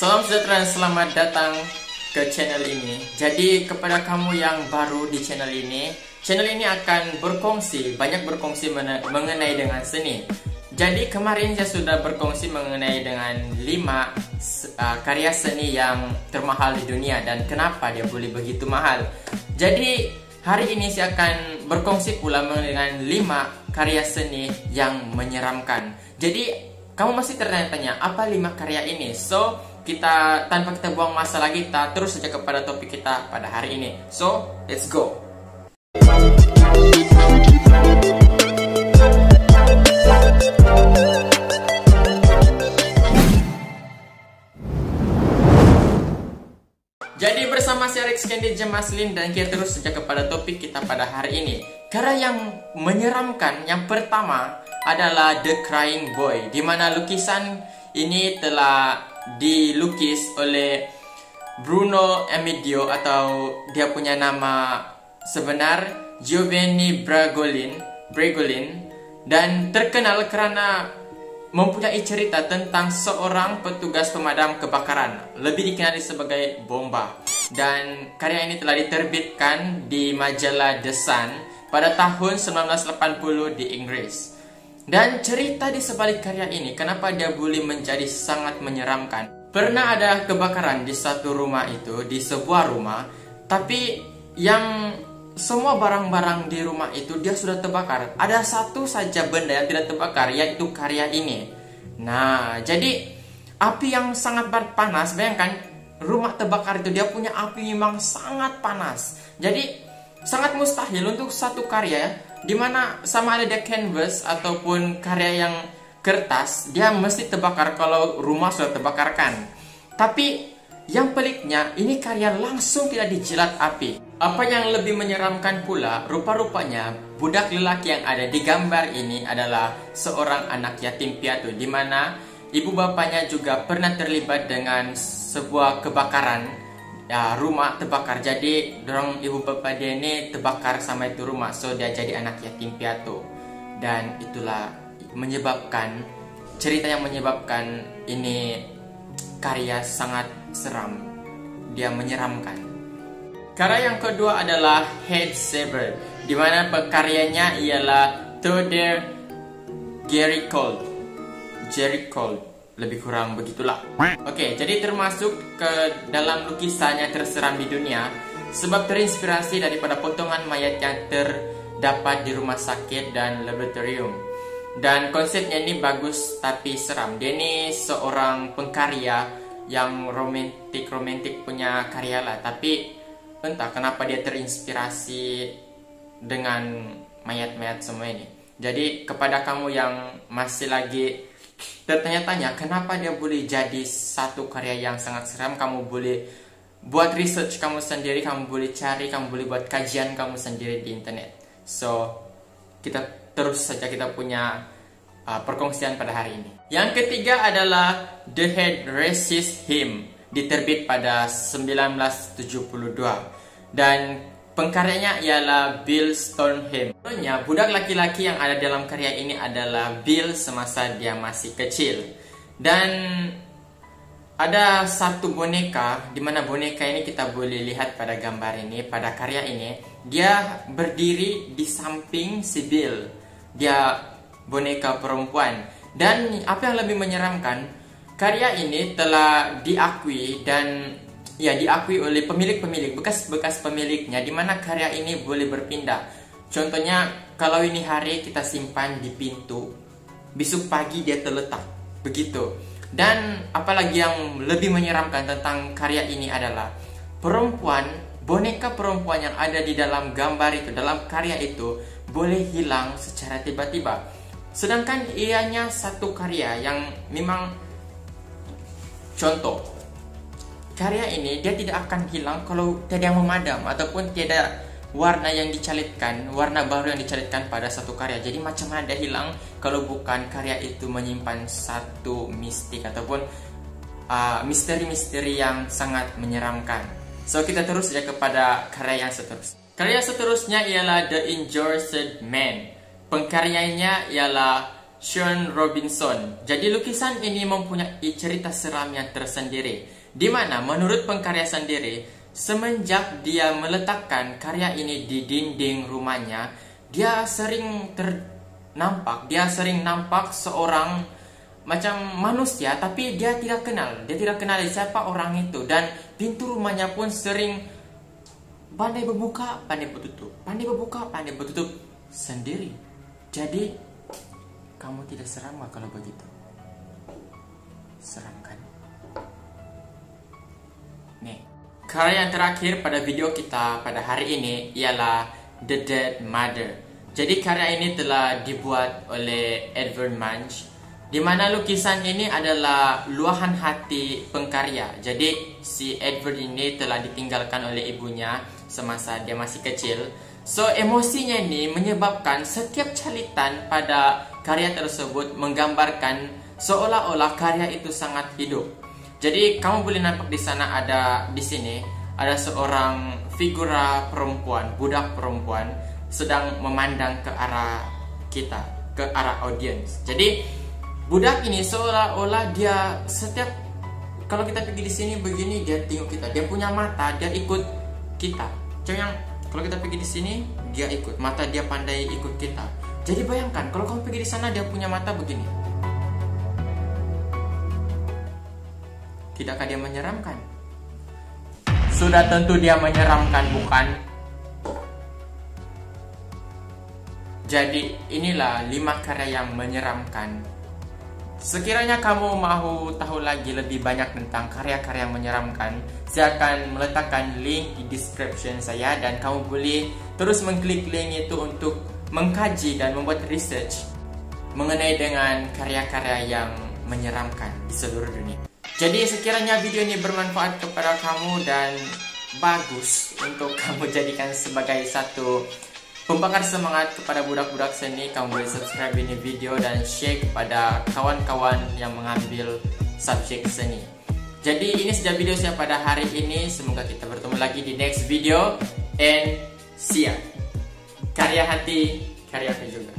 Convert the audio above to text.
Salam sejahtera dan selamat datang ke channel ini. Jadi kepada kamu yang baru di channel ini akan banyak berkongsi mengenai dengan seni. Jadi kemarin saya sudah berkongsi mengenai dengan 5 karya seni yang termahal di dunia dan kenapa dia boleh begitu mahal. Jadi hari ini saya akan berkongsi pula dengan 5 karya seni yang menyeramkan. Jadi kamu masih tertanya-tanya apa 5 karya ini? So, tanpa kita buang masa lagi, kita terus saja kepada topik kita pada hari ini. So, let's go. Jadi bersama saya Rex Candy Jemaslin dan kita terus saja kepada topik kita pada hari ini. Karya yang menyeramkan yang pertama adalah The Crying Boy, di mana lukisan ini telah dilukis oleh Bruno Emidio atau dia punya nama sebenar Giovanni Bregolin dan terkenal karena mempunyai cerita tentang seorang petugas pemadam kebakaran, lebih dikenali sebagai Bomba. Dan karya ini telah diterbitkan di majalah The Sun pada tahun 1980 di Inggris. Dan cerita di sebalik karya ini, kenapa dia boleh menjadi sangat menyeramkan. Pernah ada kebakaran di satu rumah itu, di sebuah rumah, tapi yang semua barang-barang di rumah itu dia sudah terbakar. Ada satu saja benda yang tidak terbakar, yaitu karya ini. Nah, jadi api yang sangat panas, bayangkan rumah terbakar itu dia punya api memang sangat panas. Jadi sangat mustahil untuk satu karya dimana sama ada dia canvas ataupun karya yang kertas, dia mesti terbakar kalau rumah sudah terbakarkan. Tapi yang peliknya, ini karya langsung tidak dijilat api. Apa yang lebih menyeramkan pula, rupa-rupanya budak lelaki yang ada di gambar ini adalah seorang anak yatim piatu, di mana ibu bapaknya juga pernah terlibat dengan sebuah kebakaran. Ya, rumah terbakar, jadi dorong ibu bapak dia ini terbakar sama itu rumah, so dia jadi anak yatim piatu. Dan itulah cerita yang menyebabkan ini karya sangat seram, dia menyeramkan. Karya yang kedua adalah Head Saber, di mana pekaryanya ialah Theodore Géricault, lebih kurang begitulah. Oke, jadi termasuk ke dalam lukisannya terseram di dunia sebab terinspirasi daripada potongan mayat yang terdapat di rumah sakit dan laboratorium. Dan konsepnya ini bagus tapi seram. Dia ini seorang pengkarya yang romantik punya karya lah, tapi entah kenapa dia terinspirasi dengan mayat-mayat semua ini. Jadi kepada kamu yang masih lagi tertanya-tanya kenapa dia boleh jadi satu karya yang sangat seram, kamu boleh buat research kamu sendiri, kamu boleh cari, kamu boleh buat kajian kamu sendiri di internet. So, kita terus saja kita punya perkongsian pada hari ini. Yang ketiga adalah The Head Resists Him, diterbit pada 1972 dan pengkaryanya ialah Bill Stoneham. Sebenarnya budak laki-laki yang ada dalam karya ini adalah Bill semasa dia masih kecil. Dan ada satu boneka, di mana boneka ini kita boleh lihat pada gambar ini, pada karya ini, dia berdiri di samping si Bill. Dia boneka perempuan. Dan apa yang lebih menyeramkan, karya ini telah diakui dan diakui oleh pemilik-pemilik, bekas pemiliknya, di mana karya ini boleh berpindah. Contohnya, kalau ini hari kita simpan di pintu, besok pagi dia terletak, begitu. Dan apalagi yang lebih menyeramkan tentang karya ini adalah boneka perempuan yang ada di dalam gambar itu, dalam karya itu, boleh hilang secara tiba-tiba. Sedangkan ianya satu karya yang memang contoh. Karya ini dia tidak akan hilang kalau tidak yang memadam ataupun tidak warna yang dicalitkan, warna baru yang dicalitkan pada satu karya. Jadi macam mana dia hilang kalau bukan karya itu menyimpan satu mistik ataupun misteri-misteri yang sangat menyeramkan. So kita terus saja kepada karya yang seterusnya. Karya seterusnya ialah The Injured Man. Pengkaryanya ialah Sean Robinson. Jadi lukisan ini mempunyai cerita seram yang tersendiri, di mana menurut pengkarya sendiri, semenjak dia meletakkan karya ini di dinding rumahnya, dia sering nampak seorang macam manusia, tapi dia tidak kenal siapa orang itu, dan pintu rumahnya pun sering pandai berbuka, pandai bertutup sendiri. Jadi kamu tidak seram gak kalau begitu? Seram kan? Nih, karya yang terakhir pada video kita pada hari ini ialah The Dead Mother. Jadi karya ini telah dibuat oleh Edvard Munch, di mana lukisan ini adalah luahan hati pengkarya. Jadi si Edvard ini telah ditinggalkan oleh ibunya semasa dia masih kecil. So emosinya ini menyebabkan setiap calitan pada karya tersebut menggambarkan seolah-olah karya itu sangat hidup. Jadi kamu boleh nampak di sana di sini ada seorang figura perempuan, budak perempuan sedang memandang ke arah kita, ke arah audiens. Jadi budak ini seolah-olah dia setiap kalau kita pergi di sini begini dia tengok kita, dia punya mata, dia ikut kita. Kalau kita pergi di sini dia ikut, mata dia pandai ikut kita. Jadi bayangkan kalau kamu pergi di sana dia punya mata begini. Tidakkah dia menyeramkan? Sudah tentu dia menyeramkan, bukan? Jadi inilah 5 karya yang menyeramkan. Sekiranya kamu mau tahu lagi lebih banyak tentang karya-karya menyeramkan, saya akan meletakkan link di description saya, dan kamu boleh terus mengklik link itu untuk mengkaji dan membuat research mengenai dengan karya-karya yang menyeramkan di seluruh dunia. Jadi sekiranya video ini bermanfaat kepada kamu dan bagus untuk kamu jadikan sebagai satu pembakar semangat kepada budak-budak seni, kamu boleh subscribe ini video dan share kepada kawan-kawan yang mengambil subjek seni. Jadi ini saja video saya pada hari ini. Semoga kita bertemu lagi di next video, and see ya. Karya hati, karya juga.